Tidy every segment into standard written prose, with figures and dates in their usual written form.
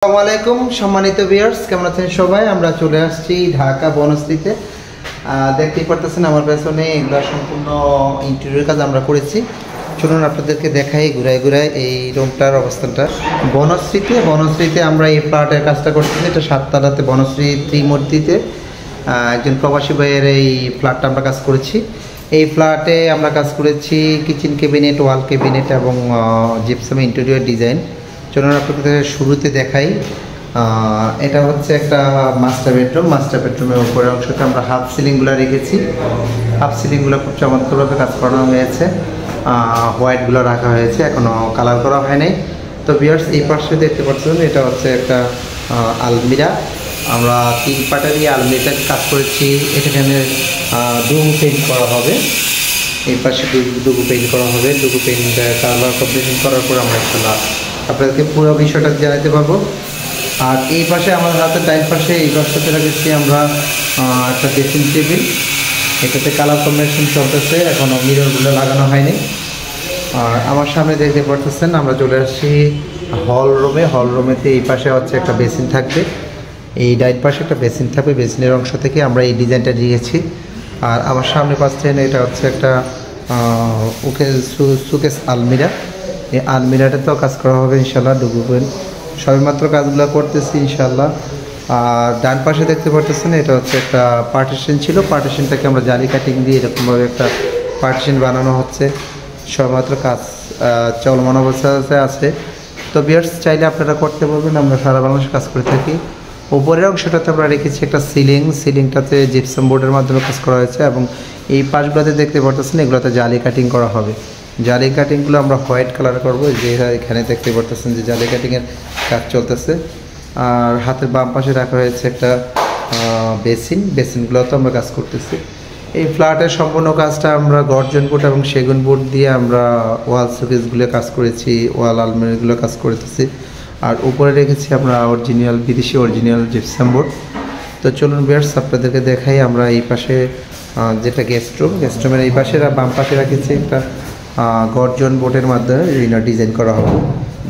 আসসালামু আলাইকুম সম্মানিত ভিউয়ার্স, কেমন আছেন সবাই? আমরা চলে আসছি ঢাকা বনশ্রীতে। দেখতেই পারতেছেন আমার পেছনে এগুলো সম্পূর্ণ ইন্টেরিয়র কাজ আমরা করেছি। চলুন আপনাদেরকে দেখাই ঘুরায় ঘুরায় এই রুমটার অবস্থানটা। বনশ্রীতে আমরা এই ফ্ল্যাটের কাজটা করতেছি। এটা 7 তলাতে বনশ্রী ত্রিমূর্তিতে একজন প্রবাসী ভাইয়ের এই ফ্ল্যাটটা আমরা কাজ করেছি। এই ফ্ল্যাটে আমরা কাজ করেছি কিচেন ক্যাবিনেট, ওয়াল ক্যাবিনেট এবং জিপসাম ইন্টেরিয়র ডিজাইন। চলুন আপনাদের শুরুতে দেখাই। এটা হচ্ছে একটা মাস্টার বেডরুমের উপরের অংশটা আমরা হাফ সিলিংগুলো রেখেছি। হাফ সিলিংগুলো খুব চমৎকারভাবে কাজ করানো হয়েছে, হোয়াইটগুলো রাখা হয়েছে, এখনও কালার করা হয় নাই। তো ভিউয়ার্স, এই পাশে দেখতে পাচ্ছেন এটা হচ্ছে একটা আলমিরা। আমরা 3 পার্টের এই আলমিরাটার কাজ করেছি। এখানে ডুবু পেইন্ট করা হবে, এই পাশে ডুবু পেইন্ট করা হবে। ডুবু পেইন্ট কালার কম্বিনেশন করার পর আমরা আপনাদেরকে পুরো বিষয়টা জানাতে পারবো। আর এই পাশে আমার হাতের ডাইন পাশে এই পাশটাতে রেখেছি আমরা একটা ড্রেসিং টেবিল। এটাতে কালার কম্বিনেশন চলতেছে, এখনও মিররগুলো লাগানো হয়নি। আর আমার সামনে দেখতে পারতেছেন আমরা চলে আসছি হল রুমেতে এই পাশে হচ্ছে একটা বেসিন থাকবে, এই ডাইন পাশে একটা বেসিন থাকবে। বেসিনের অংশ থেকে আমরা এই ডিজাইনটা দিয়েছি। আর আমার সামনে পাচ্ছেন এটা হচ্ছে একটা সুকেস আলমিরা। এই আলমিরাটাতেও কাজ করা হবে ইনশাল্লাহ। ডুবুবেন সবেমাত্র কাজগুলো করতেছি ইনশাল্লাহ। আর ডান পাশে দেখতে পারতেছেন এটা হচ্ছে একটা পার্টিশন ছিল। পার্টিশনটাকে আমরা জালি কাটিং দিয়ে এরকমভাবে একটা পার্টিশন বানানো হচ্ছে। সবেমাত্র কাজ চলমান অবস্থাতে আছে। তো ভিউয়ার্স, চাইলে আপনারা করতে পারবেন, আমরা সারা বাংলাদেশে কাজ করে থাকি। উপরের অংশটাতে আমরা রেখেছি একটা সিলিংটাতে জিপসাম বোর্ডের মাধ্যমে কাজ করা হয়েছে এবং এই পাশগুলোতে দেখতে পারতেছেন এগুলোতে জালি কাটিং করা হবে। জালি কাটিংগুলো আমরা হোয়াইট কালার করবো, যে এখানে দেখতে পারতেছেন যে জালি কাটিংয়ের কাজ চলতেছে। আর হাতের বাম পাশে রাখা হয়েছে একটা বেসিনগুলোতে আমরা কাজ করতেছি। এই ফ্ল্যাটের সম্পূর্ণ কাজটা আমরা গর্জন বোর্ড এবং সেগুন বোর্ড দিয়ে আমরা ওয়াল শোকেসগুলো কাজ করেছি, ওয়াল আলমারিগুলো কাজ করতেছি। আর উপরে রেখেছি আমরা বিদেশি অরিজিনাল জিপসাম বোর্ড। তো চলুন ভিউয়ার্স, আপনাদেরকে দেখাই। আমরা এই পাশে যেটা গেস্টরুমের এই পাশে বাম পাশে রেখেছি একটা গর্জন বোর্ডের মাধ্যমে ডিজাইন করা হবে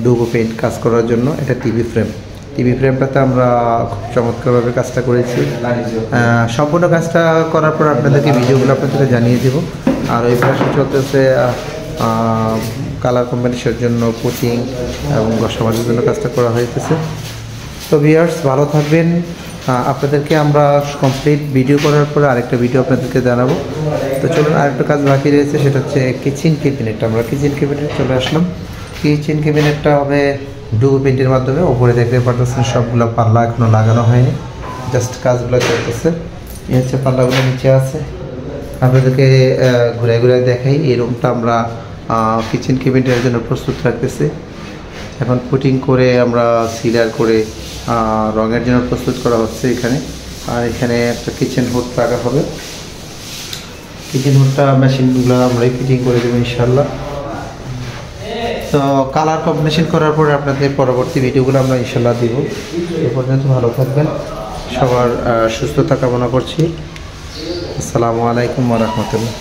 ডুবো পেইন্ট কাজ করার জন্য। এটা টিভি ফ্রেমটাতে আমরা খুব চমৎকারভাবে কাজটা করেছি। সম্পূর্ণ কাজটা করার পর আপনাদেরকে ভিডিওগুলো আপনাদেরকে জানিয়ে দেব। আর ওই পাশে চলতেছে কালার কম্বিনেশনের জন্য পুটিং এবং সমাজের জন্য কাজটা করা হয়েছে। তো ভিউয়ার্স, ভালো থাকবেন। আপনাদেরকে আমরা কমপ্লিট ভিডিও করার পরে আরেকটা ভিডিও আপনাদেরকে জানাবো। তো চলুন, আরেকটা কাজ বাকি রয়েছে, সেটা হচ্ছে কিচেন ক্যাবিনেট। আমরা কিচেন ক্যাবিনেট চলে আসলাম। কিচেন ক্যাবিনেটটা হবে ডুবো পেইন্টের মাধ্যমে। উপরে দেখতে পারতেছেন সবগুলো পাল্লা এখনও লাগানো হয়নি, জাস্ট কাজগুলো চলতেছে। এই হচ্ছে পাল্লাগুলো নিচে আছে। আপনাদেরকে ঘুরায় দেখাই। এই রুমটা আমরা কিচেন ক্যাবিনেটের জন্য প্রস্তুত রাখতেছি। এখন পুটিং করে আমরা সিলার করে রঙের জন্য প্রস্তুত করা হচ্ছে এখানে। আর এখানে একটা কিচেন হুড রাখা হবে। কিচেন হুডটা মেশিনগুলো আমরাই ফিটিং করে দেবো ইনশাল্লাহ। তো কালার কম্বিনেশন করার পরে আপনাদের পরবর্তী ভিডিওগুলো আমরা ইনশাল্লাহ দিব। এ পর্যন্ত ভালো থাকবেন, সবার সুস্থতা কামনা করছি। আসসালামু আলাইকুম ওয়া রাহমাতুল্লাহ।